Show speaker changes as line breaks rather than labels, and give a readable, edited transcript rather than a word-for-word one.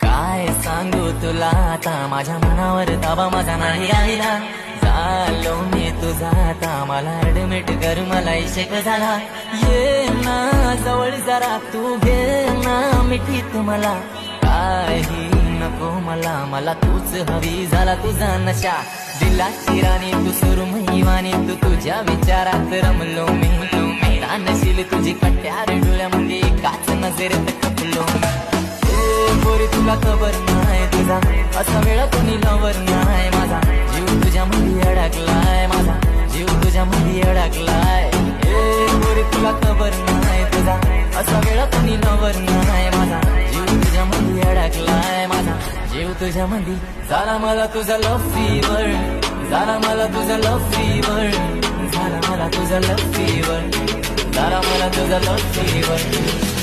काय सांगू तुला आता, माझ्या मनावर ताबा माझा नाही राहिला. झालो मी तुझा आता, मला ऍडमिट कर, मला इशक झाला. ये ना जवळ जरा, तू घे ना मिठीत मला. काही नको मला, मला तूच हवी, झाला तुझा नशा. दिलाची राणी तू सुरमई वाणी, तू तुझ्या विचारात रमलो मी. नशील तुझी कट्यार डोळ्यामध्ये, एकाच नजरेत खपलो. पोरी तुला खबर नाही तुझा, असा वेळ कोणी लवर नाही. माझा जीव तुझ्या मध्ये अडकलाय, माझा जीव तुझ्या मध्ये अडकलाय. पोरी तुला खबर नाही तुझा, असा वेळ कोणी लवर नाही. माझा जीव तुझ्या मध्ये अडकलाय, माझा जीव तुझ्या मध्ये. झाला मला तुझा लव फीवर, झाला मला तुझा लव फीवर, झाला मला तुझा लव फीवर, झाला मला तुझा लव फीवर.